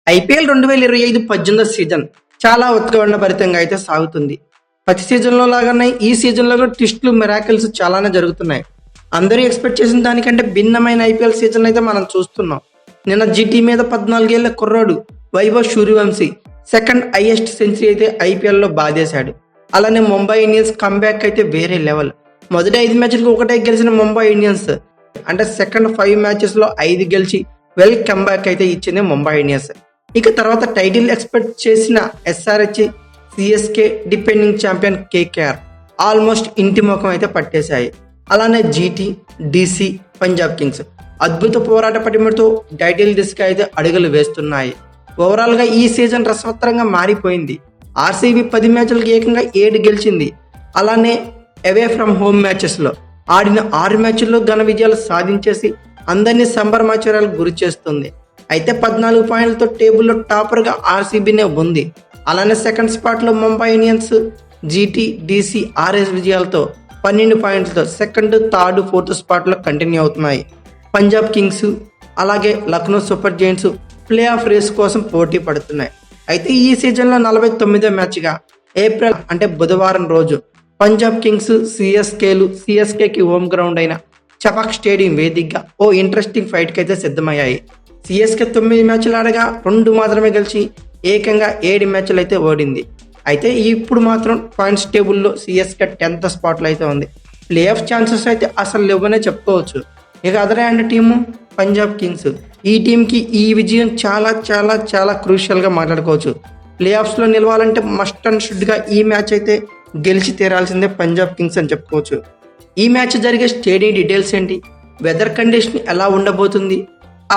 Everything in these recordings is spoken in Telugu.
ఐపీఎల్ 2025-18 సీజన్ చాలా ఉత్కంఠభరితంగా అయితే సాగుతుంది. ప్రతి సీజన్లో లాగానే ఈ సీజన్లో కూడా ట్విస్టులు, మిరాకిల్స్ చాలానే జరుగుతున్నాయి. అందరూ ఎక్స్పెక్ట్ చేసిన దానికంటే భిన్నమైన ఐపీఎల్ సీజన్ అయితే మనం చూస్తున్నాం. నిన్న జీటీ మీద 14 ఏళ్ల కుర్రాడు Vaibhav Suryavanshi second highest century అయితే ఐపీఎల్లో బాధేశాడు. అలానే ముంబై ఇండియన్స్ కంబ్యాక్ అయితే వేరే లెవెల్. మొదటి 5 మ్యాచ్లకు ఒకటే గెలిచిన ముంబై ఇండియన్స్ అంటే సెకండ్ 5 మ్యాచెస్లో 5 గెలిచి వెల్ కంబ్యాక్ అయితే ఇచ్చింది ముంబై ఇండియన్స్. ఇక తర్వాత టైటిల్ ఎక్స్పెక్ట్ చేసిన SRH, CSK, defending champion KKR almost ఇంటి ముఖం అయితే పట్టేశాయి. అలానే జీటీ, డీసీ, పంజాబ్ కింగ్స్ అద్భుత పోరాట పటిమతో టైటిల్ దిశగా అయితే అడుగులు వేస్తున్నాయి. ఓవరాల్గా ఈ సీజన్ రసవత్తరంగా మారిపోయింది. ఆర్సీబీ 10 మ్యాచ్లకు ఏకంగా 7 గెలిచింది. అలానే అవే ఫ్రమ్ హోమ్ మ్యాచెస్లో ఆడిన 6 మ్యాచ్ల్లో ఘన విజయాలు సాధించేసి అందరినీ సంబరమాచారాలకు గురి చేస్తుంది. అయితే 14 పాయింట్లతో టేబుల్లో టాపర్గా ఆర్సీబీనే ఉంది. అలానే సెకండ్ స్పాట్లో Mumbai Indians, GT, DC, RS విజయాలతో 12 పాయింట్లతో సెకండ్, థర్డ్, ఫోర్త్ స్పాట్లో కంటిన్యూ అవుతున్నాయి. పంజాబ్ కింగ్స్ అలాగే Lucknow Super Giants play off race కోసం పోటీ పడుతున్నాయి. అయితే ఈ సీజన్లో 49వ మ్యాచ్గా ఏప్రిల్ అంటే బుధవారం రోజు పంజాబ్ కింగ్స్, సిఎస్కేకి హోమ్ గ్రౌండ్ అయిన చపాక్ స్టేడియం వేదికగా ఓ ఇంట్రెస్టింగ్ ఫైట్కి అయితే సిద్ధమయ్యాయి. సిఎస్కే 9 మ్యాచ్లు ఆడగా 2 మాత్రమే గెలిచి ఏకంగా 7 మ్యాచ్లు అయితే ఓడింది. అయితే ఇప్పుడు మాత్రం పాయింట్స్ టేబుల్లో సిఎస్కే 10th స్పాట్లో అయితే ఉంది. ప్లే ఆఫ్ ఛాన్సెస్ అయితే అసలు లేవనే చెప్పుకోవచ్చు. ఇక other hand team Punjab Kings. ఈ టీంకి ఈ విజయం చాలా చాలా చాలా క్రూషియల్గా మాట్లాడుకోవచ్చు. ప్లే ఆఫ్స్లో నిలవాలంటే మస్ట్ అండ్ షుడ్గా ఈ మ్యాచ్ అయితే గెలిచి తీరాల్సిందే పంజాబ్ కింగ్స్ అని చెప్పుకోవచ్చు. ఈ మ్యాచ్ జరిగే స్టేడియం డీటెయిల్స్ ఏంటి, వెదర్ కండిషన్ ఎలా ఉండబోతుంది,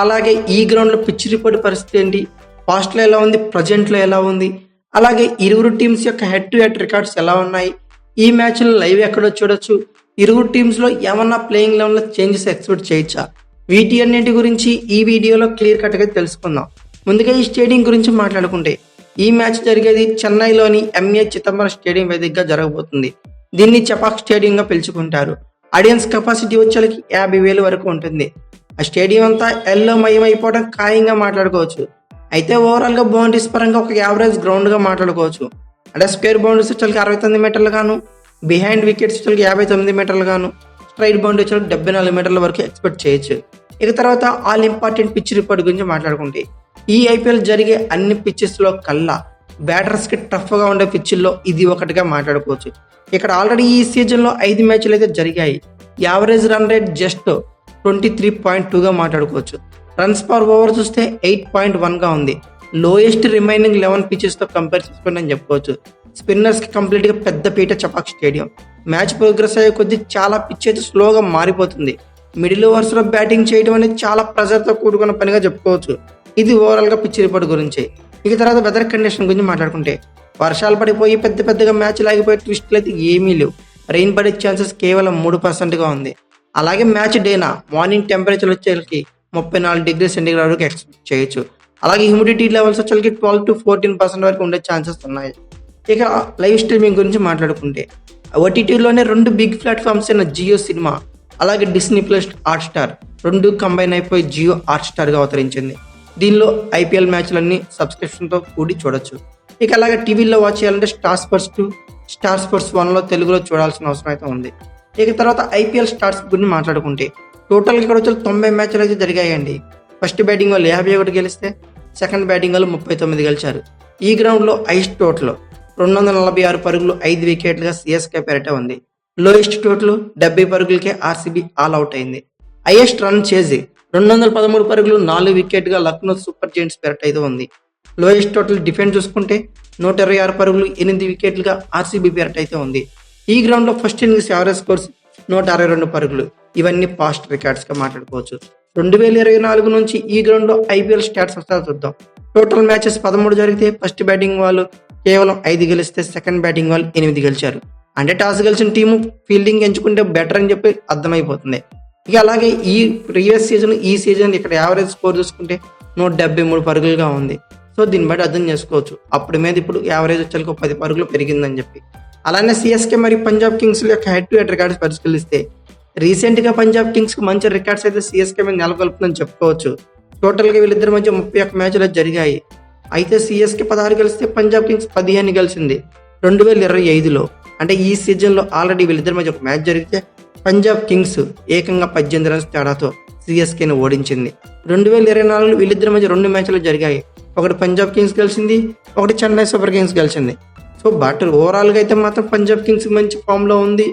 అలాగే ఈ గ్రౌండ్లో పిచ్ రిపోర్ట్ పరిస్థితి ఏంటి, పాస్ట్లో ఎలా ఉంది, ప్రజెంట్లో ఎలా ఉంది, అలాగే ఇరువురు టీమ్స్ యొక్క హెడ్ టు హెడ్ రికార్డ్స్ ఎలా ఉన్నాయి, ఈ మ్యాచ్లో లైవ్ ఎక్కడో చూడొచ్చు, ఇరువురు టీమ్స్లో ఏమన్నా ప్లేయింగ్ లెవెన్లో చేంజెస్ ఎక్స్పెక్ట్ చేయొచ్చా, వీటి అన్నింటి గురించి ఈ వీడియోలో క్లియర్ కట్గా తెలుసుకుందాం. ముందుగా ఈ స్టేడియం గురించి మాట్లాడుకుంటే ఈ మ్యాచ్ జరిగేది చెన్నైలోని ఎంఏ చిదంబరం స్టేడియం వేదికగా జరగబోతుంది. దీన్ని చపాక్ స్టేడియంగా పిలుచుకుంటారు. ఆడియన్స్ కెపాసిటీ వచ్చేకి 50,000 వరకు ఉంటుంది. ఆ స్టేడియం అంతా ఎల్లో మయమైపోవడం ఖాయంగా మాట్లాడుకోవచ్చు. అయితే ఓవరాల్గా బౌండరీస్ పరంగా ఒక యావరేజ్ గ్రౌండ్గా మాట్లాడుకోవచ్చు. అంటే స్క్వేర్ బౌండరీస్ వచ్చేకి 69 మీటర్లు గాను, బిహైండ్ వికెట్స్ వచ్చేకి 59 మీటర్లు గాను, స్ట్రైట్ బౌండరీ వచ్చేకి 74 మీటర్ల వరకు ఎక్స్పెక్ట్ చేయొచ్చు. ఇక తర్వాత ఆల్ ఇంపార్టెంట్ పిచ్ రిపోర్ట్ గురించి మాట్లాడుకుంటే ఈ ఐపీఎల్ జరిగే అన్ని పిచ్చెస్లో కల్లా బ్యాటర్స్కి టఫ్గా ఉండే పిచ్ల్లో ఇది ఒకటిగా మాట్లాడుకోవచ్చు. ఇక్కడ ఆల్రెడీ ఈ సీజన్లో 5 మ్యాచ్లు అయితే జరిగాయి. యావరేజ్ రన్ రేట్ జస్ట్ 23.2గా మాట్లాడుకోవచ్చు. రన్స్ పర్ ఓవర్ చూస్తే 8.1గా ఉంది. లోయెస్ట్ రిమైనింగ్ 11 పిచెస్తో కంపేర్ చేసుకోండి అని చెప్పుకోవచ్చు. స్పిన్నర్స్కి కంప్లీట్గా పెద్ద పీట చపాక్ స్టేడియం. మ్యాచ్ ప్రోగ్రెస్ అయ్యే కొద్దీ చాలా పిచ్ అయితే స్లోగా మారిపోతుంది. మిడిల్ ఓవర్స్లో బ్యాటింగ్ చేయడం అనేది చాలా ప్రెజర్తో కూడుకున్న పనిగా చెప్పుకోవచ్చు. ఇది ఓవరాల్గా పిచ్ రిపోర్ట్ గురించి. ఇక తర్వాత వెదర్ కండిషన్ గురించి మాట్లాడుకుంటే వర్షాలు పడిపోయి పెద్దగా మ్యాచ్లు ఆగిపోయే ట్విస్టులు అయితే ఏమీ లేవు. రెయిన్ పడే ఛాన్సెస్ కేవలం 3%గా ఉంది. అలాగే మ్యాచ్ డేనా మార్నింగ్ టెంపరేచర్ వచ్చేసరికి 34 డిగ్రీ సెంటీగ్రేడ్ వరకు ఎక్స్పెక్ట్ చేయొచ్చు. అలాగే హ్యూమిడిటీ లెవెల్స్ వచ్చేసరికి 12 to 14% వరకు ఉండే ఛాన్సెస్ ఉన్నాయి. ఇక లైవ్ స్ట్రీమింగ్ గురించి మాట్లాడుకుంటే ఓటీటీలోనే 2 బిగ్ ప్లాట్ఫామ్స్ అయిన జియో సినిమా అలాగే డిస్నీ ప్లస్ హాట్స్టార్ 2 కంబైన్ అయిపోయి జియో హాట్స్టార్గా అవతరించింది. దీనిలో ఐపీఎల్ మ్యాచ్లన్నీ సబ్స్క్రిప్షన్తో కూడి చూడొచ్చు. ఇక అలాగే టీవీలో వాచ్ చేయాలంటే స్టార్ స్పోర్ట్స్ 2, స్టార్ స్పోర్ట్స్ 1లో తెలుగులో చూడాల్సిన అవసరం అయితే ఉంది. ఇక తర్వాత ఐపీఎల్ స్టార్స్ గురించి మాట్లాడుకుంటే టోటల్గా ఇక్కడ వచ్చి 90 మ్యాచ్లు అయితే జరిగాయండి. ఫస్ట్ బ్యాటింగ్ వాళ్ళు 51 గెలిస్తే సెకండ్ బ్యాటింగ్ వాళ్ళు 39 గెలిచారు. ఈ గ్రౌండ్లో హైయెస్ట్ టోటల్ 246 పరుగులు 5 వికెట్లుగా సిఎస్కే పేరిట ఉంది. లోయెస్ట్ టోటల్ 70 పరుగులకే ఆర్సీబీ ఆల్ అవుట్ అయింది. హైయెస్ట్ రన్ చేసి 213 పరుగులు 4 వికెట్గా లక్నో సూపర్ జైంట్స్ పేరిట అయితే ఉంది. లోయెస్ట్ టోటల్ డిఫెన్స్ చూసుకుంటే 126 పరుగులు 8 వికెట్లుగా ఆర్సీబీ పేరిట అయితే ఉంది. ఈ గ్రౌండ్లో ఫస్ట్ ఇన్నింగ్స్ యావరేజ్ స్కోర్స్ 162 పరుగులు. ఇవన్నీ పాస్ట్ రికార్డ్స్గా మాట్లాడుకోవచ్చు. 2024 నుంచి ఈ గ్రౌండ్లో ఐపీఎల్ స్టాట్స్ వస్తారో చూద్దాం. టోటల్ మ్యాచెస్ 13 జరిగితే ఫస్ట్ బ్యాటింగ్ వాళ్ళు కేవలం 5 గెలిస్తే సెకండ్ బ్యాటింగ్ వాళ్ళు 8 గెలిచారు. అంటే టాస్ గెలిచిన టీము ఫీల్డింగ్ ఎంచుకుంటే బెటర్ అని చెప్పి అర్థమైపోతుంది. ఇక అలాగే ఈ ప్రీవియస్ సీజన్ ఈ సీజన్ ఇక్కడ యావరేజ్ స్కోర్ చూసుకుంటే 173 పరుగులుగా ఉంది. సో దీన్ని బట్టి అర్థం చేసుకోవచ్చు అప్పుడు మీద ఇప్పుడు యావరేజ్ వచ్చేకి 10 పరుగులు పెరిగిందని చెప్పి. అలానే సిఎస్కే మరియు పంజాబ్ కింగ్స్ యొక్క హెడ్ టు హెడ్ రికార్డ్స్ పరిశీలిస్తే రీసెంట్గా పంజాబ్ కింగ్స్కి మంచి రికార్డ్స్ అయితే సిఎస్కే మీద నెలకొల్పుతుందని చెప్పుకోవచ్చు. టోటల్గా వీళ్ళిద్దరి మధ్య 31 మ్యాచ్లు జరిగాయి. అయితే సిఎస్కే 16 గెలిస్తే పంజాబ్ కింగ్స్ 15 గెలిచింది 2025లో. అంటే ఈ సీజన్లో ఆల్రెడీ వీళ్ళిద్దరి మధ్య ఒక మ్యాచ్ జరిగితే పంజాబ్ కింగ్స్ ఏకంగా 18 రన్స్ తేడాతో సిఎస్కేని ఓడించింది. 2024లో వీళ్ళిద్దరి మధ్య 2 మ్యాచ్లు జరిగాయి. ఒకటి పంజాబ్ కింగ్స్ గెలిచింది, ఒకటి చెన్నై సూపర్ కింగ్స్ గెలిచింది. సో బట్ ఓవరాల్గా అయితే మాత్రం పంజాబ్ కింగ్స్ మంచి ఫామ్లో ఉంది.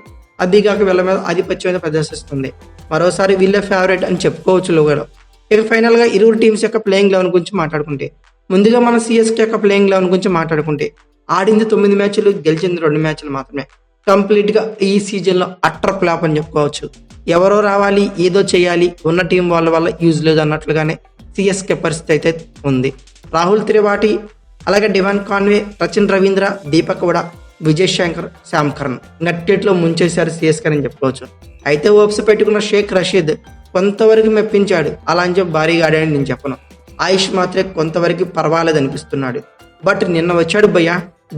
అదిగాక వీళ్ళ మీద ఆధిపత్యం అయితే ప్రదర్శిస్తుంది. మరోసారి వీళ్ళే ఫేవరెట్ అని చెప్పుకోవచ్చు లోగలో. ఇక ఫైనల్గా ఇరువురు టీమ్స్ యొక్క ప్లేయింగ్ 11 గురించి మాట్లాడుకుంటే, ముందుగా మన సిఎస్కే యొక్క ప్లేయింగ్ 11 గురించి మాట్లాడుకుంటే, ఆడింది 9 మ్యాచ్లు, గెలిచింది 2 మ్యాచ్లు మాత్రమే. కంప్లీట్గా ఈ సీజన్లో అట్టర్ ఫ్లాప్ అని చెప్పుకోవచ్చు. ఎవరో రావాలి, ఏదో చేయాలి, ఉన్న టీం వల్ల యూజ్ లేదు అన్నట్లుగానే సిఎస్కే పరిస్థితి అయితే ఉంది. రాహుల్ త్రిపాఠి, అలాగే Devon Conway, Sachin Ravindra, Deepak Hooda, Vijay Shankar, Sam Curran నట్టేట్లో ముంచేశారు సిఎస్కే అని చెప్పుకోవచ్చు. అయితే ఓప్స్ పెట్టుకున్న షేక్ రషీద్ కొంతవరకు మెప్పించాడు, అలా అని చెప్పి భారీగా ఆడాడని నేను చెప్పను. ఆయుష్ మాత్రే కొంతవరకు పర్వాలేదు అనిపిస్తున్నాడు. బట్ నిన్న వచ్చాడు భయ్య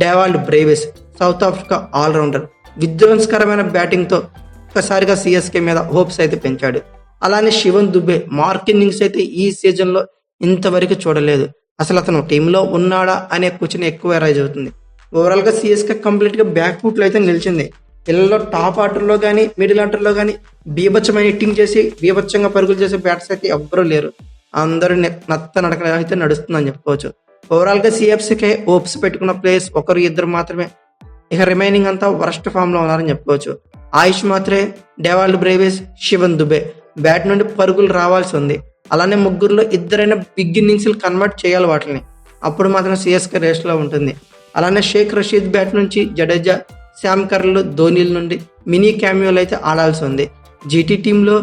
Dewald Brevis, South Africa allrounder, విధ్వంసకరమైన బ్యాటింగ్తో ఒక్కసారిగా సిఎస్కే మీద హోప్స్ అయితే పెంచాడు. అలానే శివన్ దుబే మార్క్ ఇన్నింగ్స్ అయితే ఈ సీజన్లో ఇంతవరకు చూడలేదు. అసలు అతను టీంలో ఉన్నాడా అనే క్వశ్చన్ ఎక్కువ రైజ్ అవుతుంది. ఓవరాల్గా సిఎస్కే కంప్లీట్గా బ్యాక్ ఫుట్లో అయితే నిలిచింది. పిల్లల్లో టాప్ ఆర్డర్లో కానీ మిడిల్ ఆర్డర్లో కానీ బీభత్సమైన హిట్టింగ్ చేసి బీభత్సంగా పరుగులు చేసే బ్యాట్స్ అయితే ఎవ్వరూ లేరు. అందరూ నత్త నడక అయితే నడుస్తుందని చెప్పుకోవచ్చు. ఓవరాల్గా సిఎఫ్సీకే ఓప్స్ పెట్టుకున్న ప్లేయర్స్ ఒకరు ఇద్దరు మాత్రమే. ఇక రిమైనింగ్ అంతా వరస్ట్ ఫామ్లో ఉన్నారని చెప్పుకోవచ్చు. Ayush Mhatre, Dewald Brevis, Shivam Dube bat నుండి పరుగులు రావాల్సి ఉంది. అలానే ముగ్గురులో ఇద్దరైనా బిగ్ ఇన్నింగ్స్లు కన్వర్ట్ చేయాలి వాటిని, అప్పుడు మాత్రం సిఎస్కే రేస్లో ఉంటుంది. అలానే షేక్ రషీద్ బ్యాట్ నుంచి జడేజా, శామ్ కర్న్లు, ధోనీల నుండి మినీ క్యామియోలు అయితే ఆడాల్సి ఉంది. జీటీ టీంలో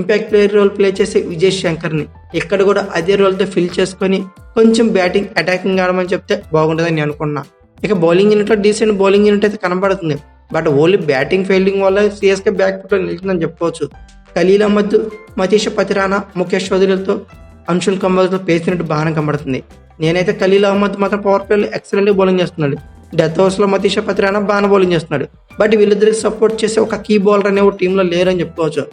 ఇంపాక్ట్ ప్లేయర్ రోల్ ప్లే చేసే విజయ్ శంకర్ని ఇక్కడ కూడా అదే రోల్తో ఫిల్ చేసుకొని కొంచెం బ్యాటింగ్ అటాకింగ్ ఆడమని చెప్తే బాగుంటుందని నేను అనుకున్నా. ఇక బౌలింగ్ యూనిట్లో డీసెంట్ బౌలింగ్ యూనిట్ అయితే కనబడుతుంది. బట్ ఓన్లీ బ్యాటింగ్ ఫీల్డింగ్ వల్ల సిఎస్కే బ్యాక్ ఫుట్లో నిలిచిందని చెప్పుకోవచ్చు. ఖలీల్ అహ్మద్, మతీష పతిరానా, ముఖేష్ చౌదరిలతో, అంశుల్ కంబోజ్తో పేసినట్టు బాగానే కనబడుతుంది. నేనైతే ఖలీల్ అహ్మద్ మాత్రం పవర్ ప్లేలో ఎక్సలెంట్గా బౌలింగ్ చేస్తున్నాడు. డెత్ ఓవర్స్లో మతీష పతిరానా బాగానే బౌలింగ్ చేస్తున్నాడు. బట్ వీళ్ళిద్దరికి సపోర్ట్ చేసే ఒక కీ బౌలర్ అనే టీంలో లేరని చెప్పుకోవచ్చు.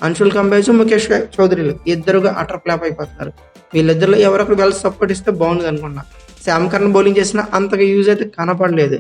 అంశుల్ కంబోజ్, ముఖేష్ చౌదరిలు ఇద్దరుగా అటర్ ఫ్లాప్ అయిపోతున్నారు. వీళ్ళిద్దరిలో ఎవరొకరు వెళ్ళి సపోర్ట్ ఇస్తే బాగుంది అనుకున్నా. శామ్ కర్న్ బౌలింగ్ చేసినా అంతగా యూజ్ అయితే కనపడలేదు.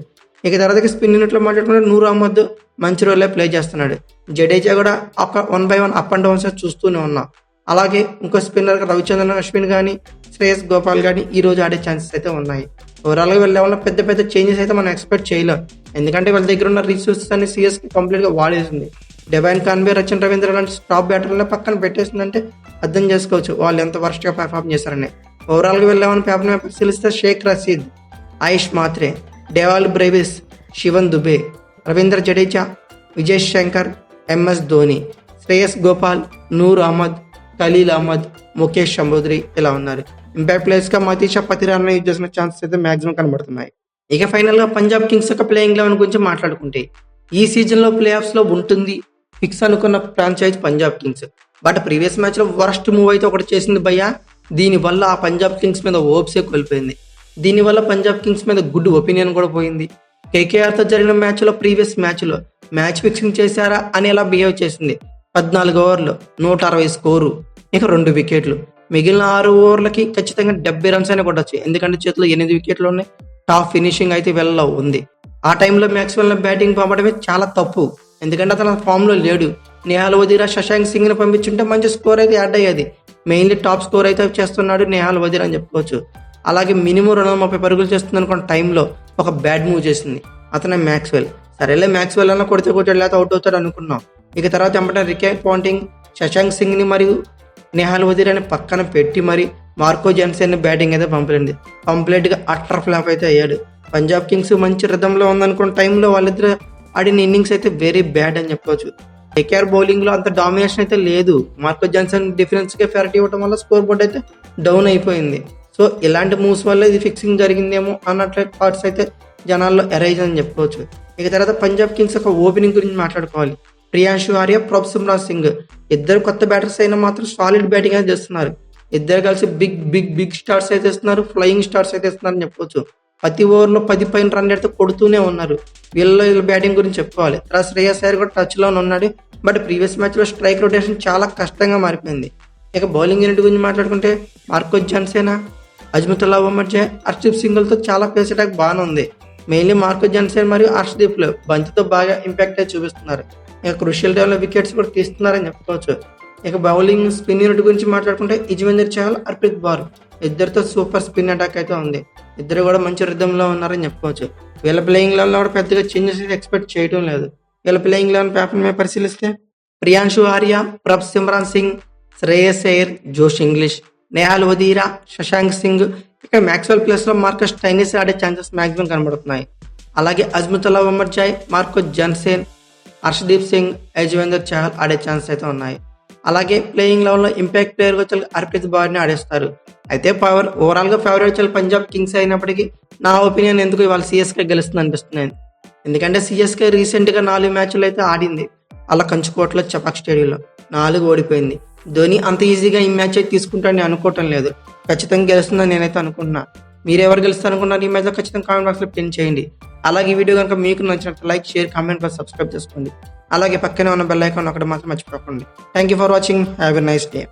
ఇక తర్వాత స్పిన్ యూనిట్లో మాట్లాడుకుంటే నూర్ అహ్మద్ మంచి రోలే ప్లే చేస్తున్నాడు. జడేజా కూడా ఒక 1 by 1 అప్ అండ్ డౌన్స్ చూస్తూనే ఉన్నాం. అలాగే ఇంకో స్పిన్నర్ రవిచంద్రన్ అశ్విన్ కానీ, శ్రేయస్ గోపాల్ కానీ ఈ రోజు ఆడే ఛాన్సెస్ అయితే ఉన్నాయి. ఓవరాల్గా వీళ్ళ లెవెల్లో పెద్ద పెద్ద చేంజెస్ అయితే మనం ఎక్స్పెక్ట్ చేయలేం. ఎందుకంటే వాళ్ళ దగ్గర ఉన్న రిసోర్సెస్ అన్ని సిఎస్కి కంప్లీట్గా వాడేసింది. డివైన్ కాన్వే, సచిన్ రవీంద్ర లాంటి టాప్ బ్యాటర్లను పక్కన పెట్టేసిందంటే అర్థం చేసుకోవచ్చు వాళ్ళు ఎంత వర్స్ట్గా పెర్ఫార్మ్ చేశారని. ఓవరాల్గా వీళ్ళ లెవెన్ పేపర్ మీద పరిశీలిస్తే Sheikh Rasheed, Ayush Mhatre, Dewald Brevis, Shivam Dube, Ravindra Jadeja, Vijay Shankar, MS Dhoni, Shreyas Gopal, Noor Ahmad, Khaleel Ahmed, Mukesh Choudhary ఇలా ఉన్నారు. ఇంపాక్ట్ ప్లేయర్స్గా మతీష పతిరానా యూజ్ చేసిన ఛాన్సెస్ అయితే మాక్సిమం కనబడుతున్నాయి. ఇక ఫైనల్గా పంజాబ్ కింగ్స్ యొక్క ప్లేయింగ్ 11 గురించి మాట్లాడుకుంటే, ఈ సీజన్లో ప్లే ఆఫ్స్లో ఉంటుంది ఫిక్స్ అనుకున్న franchise Punjab Kings. But previous మ్యాచ్లో వరస్ట్ మూవ్ అయితే ఒకటి చేసింది భయ్య. దీనివల్ల ఆ పంజాబ్ కింగ్స్ మీద ఓప్సే కోల్పోయింది. దీనివల్ల పంజాబ్ కింగ్స్ మీద గుడ్ ఒపీనియన్ కూడా పోయింది. కేకేఆర్తో జరిగిన మ్యాచ్లో ప్రీవియస్ మ్యాచ్లో మ్యాచ్ ఫిక్సింగ్ చేశారా అని ఎలా బిహేవ్ చేసింది. 14 ఓవర్లు 160 స్కోరు, ఇక 2 వికెట్లు. మిగిలిన 6 ఓవర్లకి ఖచ్చితంగా 70 రన్స్ అయినా కొట్టచ్చు. ఎందుకంటే చేతిలో 8 వికెట్లు ఉన్నాయి. టాప్ ఫినిషింగ్ అయితే వెళ్ళలో ఉంది. ఆ టైంలో మ్యాక్స్వెల్ బ్యాటింగ్ పంపడమే చాలా తప్పు. ఎందుకంటే అతను ఫామ్లో లేడు. నేహాల్ వదీరా, శశాంక్ సింగ్ని పంపించుంటే మంచి స్కోర్ అయితే యాడ్ అయ్యేది. మెయిన్లీ టాప్ స్కోర్ అయితే చేస్తున్నాడు నేహాల్ వదీరా అని చెప్పుకోవచ్చు. అలాగే మినిమం 230 పరుగులు చేస్తుంది అనుకున్న టైంలో ఒక బ్యాడ్ మూవ్ చేసింది అతనే మ్యాక్స్వెల్. సరేలే మ్యాక్స్వెల్ అన్న కొడితే లేకపోతే అవుట్ అవుతాడు అనుకున్నాం. ఇక తర్వాత ఎంపట రికే పాంటింగ్, శశాంక్ సింగ్ని మరియు నేహాల్ వదీరాని పక్కన పెట్టి మరి మార్కో జాన్సన్ని బ్యాటింగ్ అయితే పంపలేదు. కంప్లీట్గా అట్టర్ ఫ్లాప్ అయితే అయ్యాడు. పంజాబ్ కింగ్స్ మంచి రిథంలో ఉందనుకున్న టైంలో వాళ్ళిద్దరు ఆడిన ఇన్నింగ్స్ అయితే వెరీ బ్యాడ్ అని చెప్పవచ్చు. కేకేఆర్ బౌలింగ్లో అంత డామినేషన్ అయితే లేదు. మార్కో జాన్సన్ డిఫరెన్స్గా ఫెరటీ ఇవ్వడం వల్ల స్కోర్ బోర్డ్ అయితే డౌన్ అయిపోయింది. సో ఇలాంటి మూవ్స్ వల్ల ఇది ఫిక్సింగ్ జరిగిందేమో అన్నట్లే థాట్స్ అయితే జనాల్లో ఎరైజ్ అని చెప్పుకోవచ్చు. ఇక తర్వాత పంజాబ్ కింగ్స్ యొక్క ఓపెనింగ్ గురించి మాట్లాడుకోవాలి. ప్రియాంశు ఆర్య, ప్రభ్ సిమ్రాజ్ సింగ్ ఇద్దరు కొత్త బ్యాటర్స్ అయినా మాత్రం సాలిడ్ బ్యాటింగ్ అయితే చేస్తున్నారు. ఇద్దరు కలిసి బిగ్ బిగ్ బిగ్ స్టార్ట్స్ అయితే ఇస్తున్నారు, ఫ్లయింగ్ స్టార్ట్స్ అయితే ఇస్తున్నారు అని చెప్పుకోవచ్చు. ప్రతి ఓవర్లో 10 పైన రన్ అయితే కొడుతూనే ఉన్నారు. వీళ్ళ బ్యాటింగ్ గురించి చెప్పుకోవాలి. తర్వాత శ్రేయస్ అయ్యర్ కూడా టచ్లోనే ఉన్నాడు. బట్ ప్రీవియస్ మ్యాచ్లో స్ట్రైక్ రొటేషన్ చాలా కష్టంగా మారిపోయింది. ఇక బౌలింగ్ యూనిట్ గురించి మాట్లాడుకుంటే మార్కో జాన్సన్, అజ్మతుల్లా ఉమర్జాయ్, హర్షదీప్ సింగ్లతో చాలా పేస్ అటాక్ బాగానే ఉంది. మెయిన్లీ మార్కో జన్సేన్ మరియు హర్షదీప్లు బంతితో బాగా ఇంపాక్ట్ అయితే చూపిస్తున్నారు. ఇక క్రూషియల్ టైంలో వికెట్స్ కూడా తీస్తున్నారని చెప్పుకోవచ్చు. ఇక బౌలింగ్ స్పిన్ యూనిట్ గురించి మాట్లాడుకుంటే యుజ్వేంద్ర చహల్, హర్ప్రీత్ బౌర్ ఇద్దరితో సూపర్ స్పిన్ అటాక్ అయితే ఉంది. ఇద్దరు కూడా మంచి రిథంలో ఉన్నారని చెప్పుకోవచ్చు. వీళ్ళ ప్లేయింగ్ లెవెల్లో కూడా పెద్దగా చేంజెస్ అయితే ఎక్స్పెక్ట్ చేయడం లేదు. వీళ్ళ ప్లేయింగ్ లెవెన్ పేపర్ మీద పరిశీలిస్తే ప్రియాంశు ఆర్య, ప్రభ్ సిమ్రాన్ సింగ్, శ్రేయస్ అయ్యర్, జోష్ ఇంగ్లీష్, నేహాల్ వదీరా, శశాంక్ సింగ్, ఇక మ్యాక్స్వెల్ ప్లేస్ లో మార్కస్ స్టైనిస్ ఆడే ఛాన్సెస్ మాక్సిమం కనబడుతున్నాయి. అలాగే అజ్మతుల్లా ఉమర్జాయ్, మార్కో జన్సేన్, హర్షదీప్ సింగ్, యుజ్వేంద్ర చహల్ ఆడే ఛాన్సెస్ అయితే ఉన్నాయి. అలాగే ప్లేయింగ్ లెవెల్లో ఇంపాక్ట్ ప్లేయర్ వచ్చి హర్ప్రీత్ బౌర్ని ఆడేస్తారు. అయితే ఓవరాల్ గా ఫేవరెట్ వచ్చి పంజాబ్ కింగ్స్ అయినప్పటికీ నా ఒపీనియన్ ఎందుకు ఇవాళ సిఎస్కే గెలుస్తుంది అనిపిస్తుంది. ఎందుకంటే సిఎస్కే రీసెంట్ గా 4 మ్యాచ్లు అయితే ఆడింది. అలా కంచుకోటలో చపాక్ స్టేడియంలో 4 ఓడిపోయింది. ధోని అంత ఈజీగా ఈ మ్యాచ్ అయితే తీసుకుంటాడని అనుకోవటం లేదు. ఖచ్చితంగా గెలుస్తుందని నేనైతే అనుకుంటున్నా. మీరు ఎవరు గెలుస్తారు అనుకున్నారు ఈ మ్యాచ్లో ఖచ్చితంగా కామెంట్ బాక్స్లో పిన్ చేయండి. అలాగే ఈ వీడియో కనుక మీకు నచ్చినట్టు like, share, comment plus subscribe చేసుకోండి. అలాగే పక్కనే ఉన్న బెల్ ఐకాన్ ఒకటి మాత్రం మర్చిపోకండి. Thank you for watching. Have a nice day.